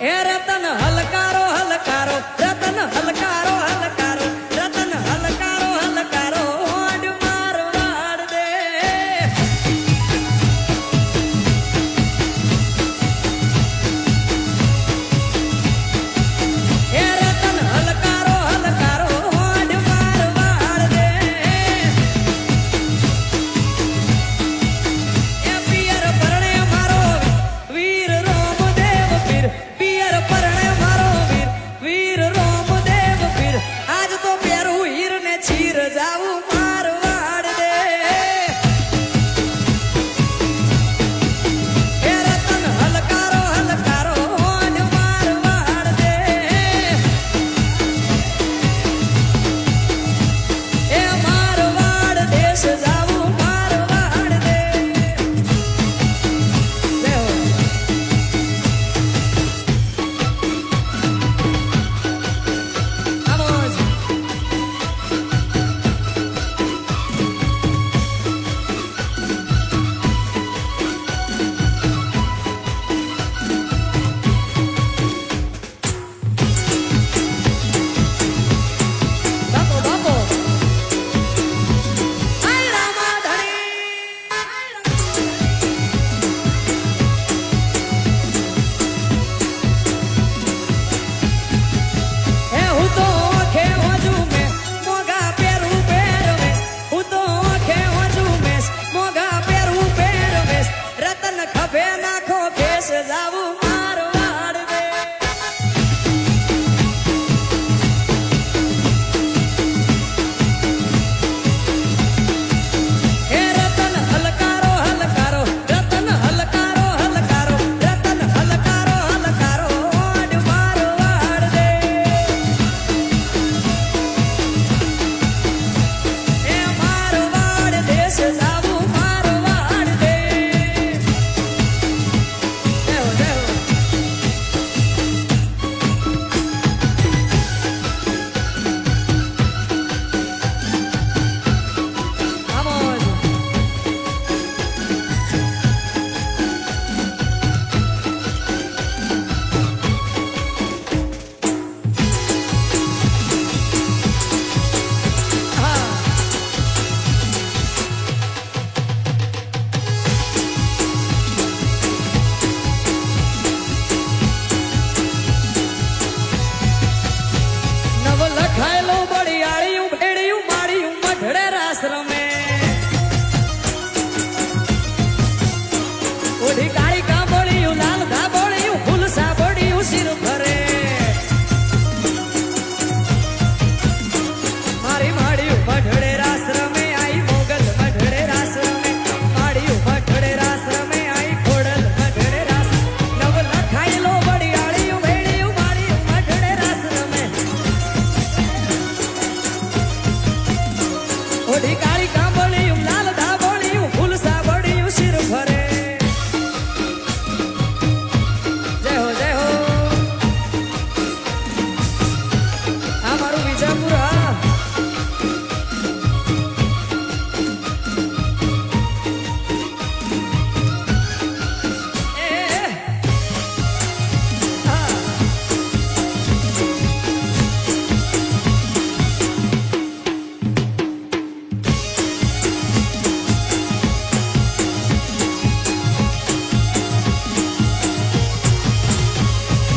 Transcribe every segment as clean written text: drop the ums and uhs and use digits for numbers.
એ Ratan હલકારો હલકારો Ratan હલકારો હલકારો Ratan હલકારો હલકારો odd Marwar દે એ Ratan હલકારો હલકારો odd Marwar દે એ પિયર પરણે મારો વીર રોમદેવ પીર પિયર પરણે મારો વીર રોમદેવ પીર આજ તો પેરું હીર ને ચીર જાવું મારવાડ દે એ રતન હલકારો હલકારો ઓડ મારવાડ દે એ મારવાડ દેશ જાવું મારવાડ દે Vamos. Vamos, vamos. Ay, Ramadhani. એ હું તો આંખે વાંચું મેં મોગા પહેરું પહેરવેશ હું તો આંખે વાંચું મેં મોગા પહેરું પહેરવેશ રતન ખભે નાખો કેસ જાવું મારવાડ દે એ રતન હલકારો હલકારો રતન હલકારો હલકારો રતન હલકારો હલકારો ઓડ મારવાડ દે એ મારવાડ દેશ જાવું મારવાડ દે દેવ દેવ Vamos. Ah. નવ લખાયેલો બળિયાળિયું ભેડિયું માળિયું મઢડે રાસ રમે ઓઢી કાળી કાંબળિયું લાલ ધાબળિયું ફૂલ સાબળિયું શિર ભરે મારી માળિયું મઢડે રાસ રમે આઈ મોગલ મઢડે રાસ રમે માળિયું મઢડે રાસ રમે આઈ ખોડલ મઢડે રાસ નવ લખાયેલો બળિયાળિયું ભેડિયું માળિયું મઢડે રાસ રમે ઓઢી કાળી કાંબળિયું લાલ ધાબળિયું ફૂલ સાબળિયું શિર ભરે જય હો જય હો આ મારું વિજાપુર હા એ હા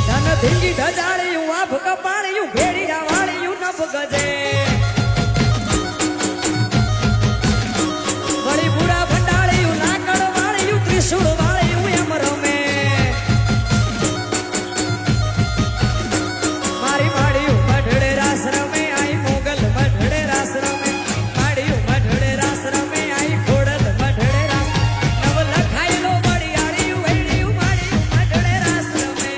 ધન ધીંગી ઢજાળિયું આભ કપાળિયું ભેડિયા વાળિયું નભ ગજે વળી બુડા ભંડાળિયું લાકડ વાળિયું ત્રિશુળ વાળિયું એમ રમે મારી માળિયું મઢડે રાસ રમે આઈ મોગલ મઢડે રાસ રમે માળિયું મઢડે રાસ રમે આઈ ખોડલ મઢડે રાસ નવ લખાયેલો બળિયાળિયું ભેડિયું માળિયું મઢડે રાસ રમે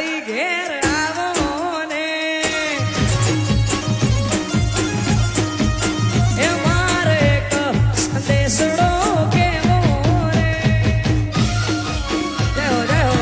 તારી ઘેર આવો ને એ મારે એક સંદેશડો કેવો રે જય હો જય હો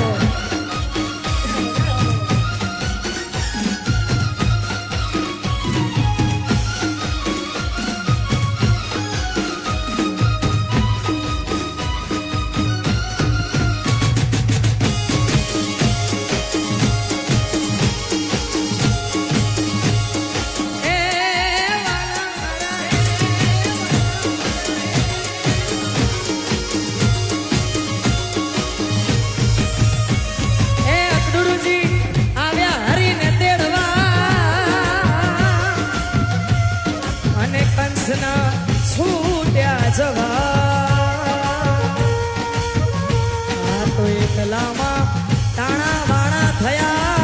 છૂટ્યા જવા તો એકલામાં તાણા વાણા થયા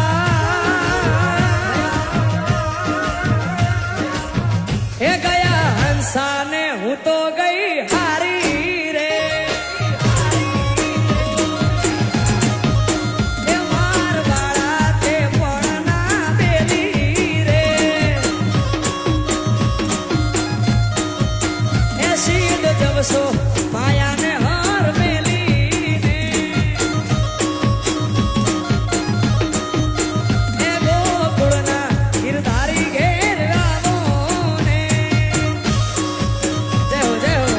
એ ગયા હંસાને હું તો ગઈ હારી રે એ માર વાળા તે પણ ના બેલી રે સીધ જવસો માયાને હાર મેલીને એ ગોકુળના ગિરધારી ઘેર આવો ને જય હો જય હો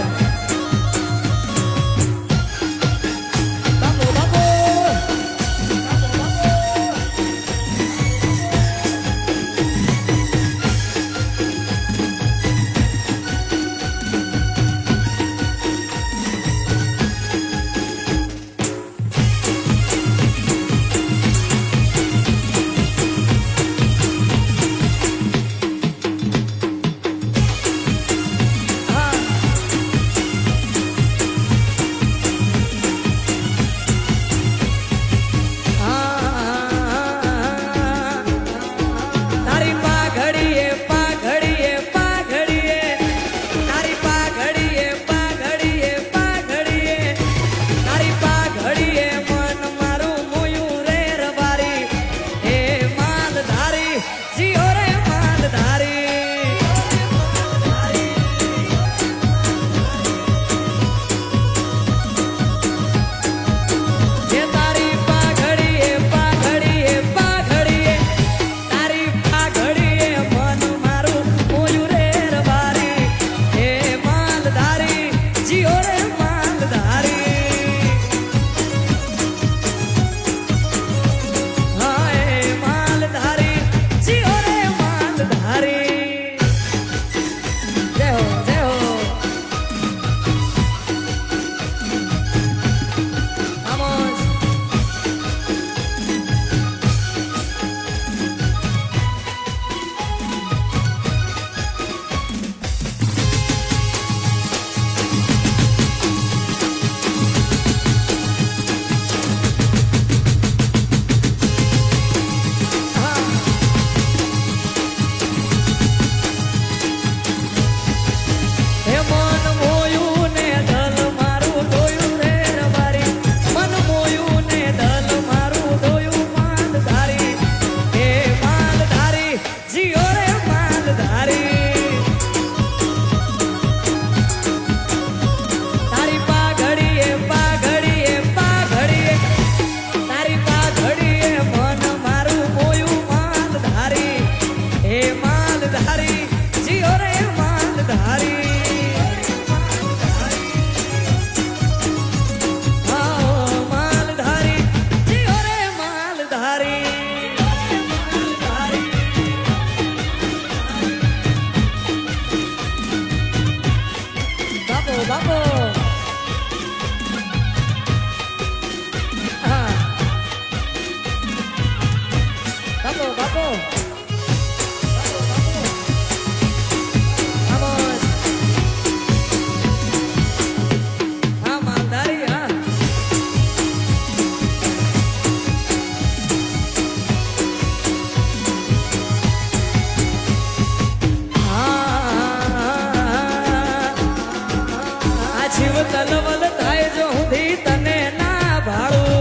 બાપો બાપો તલવલ થાય જો હું તને ના ભાડું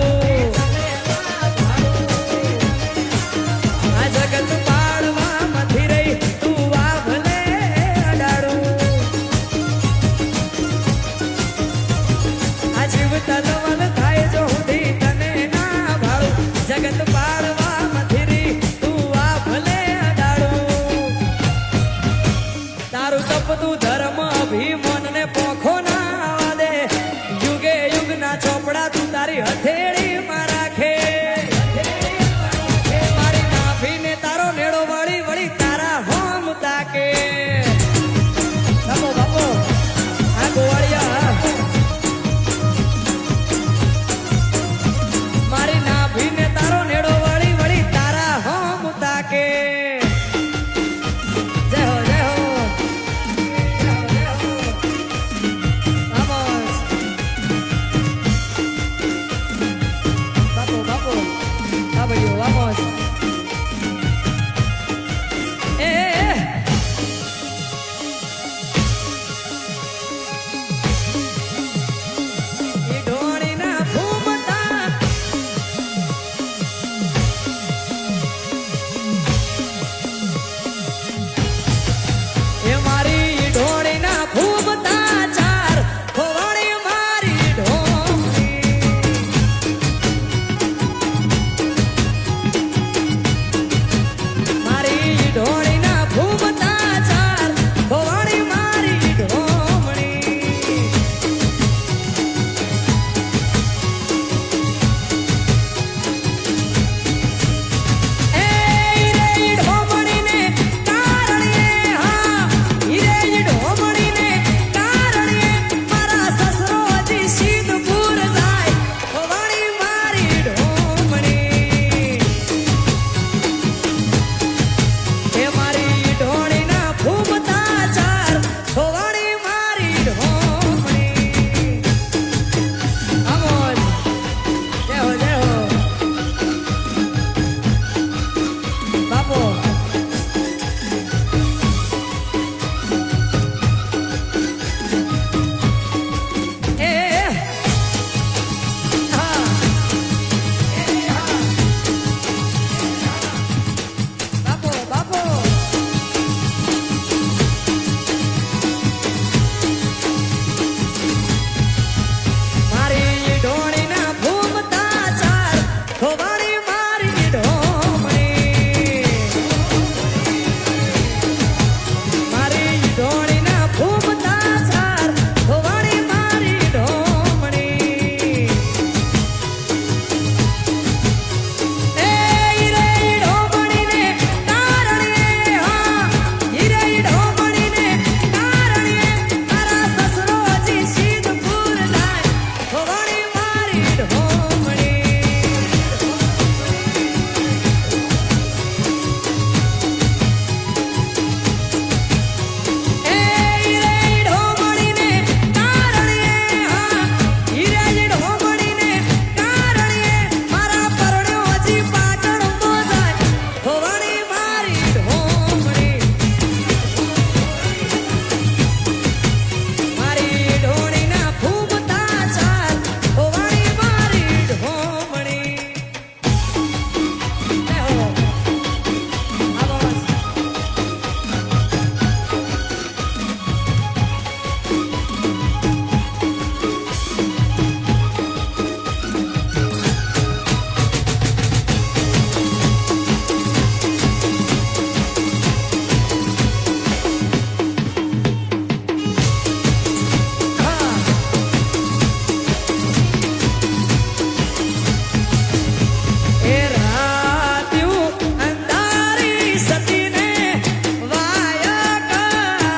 સતીને વાયા કાયા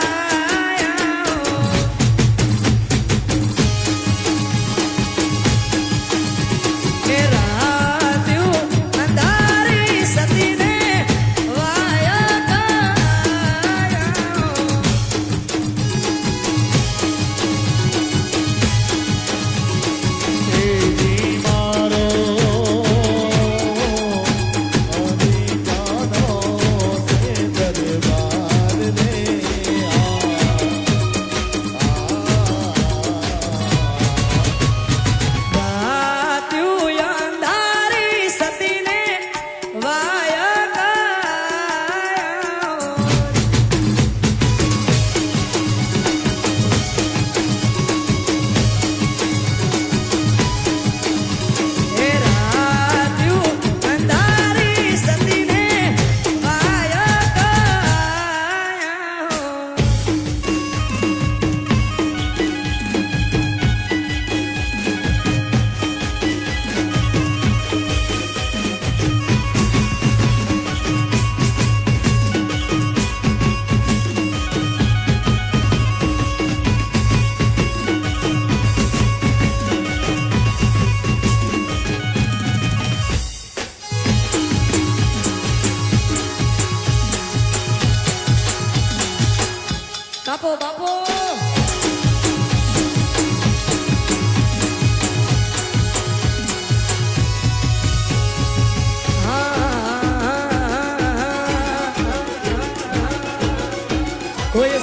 કે રાત્યું અંધારી સતીને વાયા કાયા તેજી મારો અધિકારો સે દરબાર રે રાત્યું અંધારી સતીને વાયા કાયા હે રાત્યું અંધારી સતીને વાયા કાયા બાપો બાપો કોઈ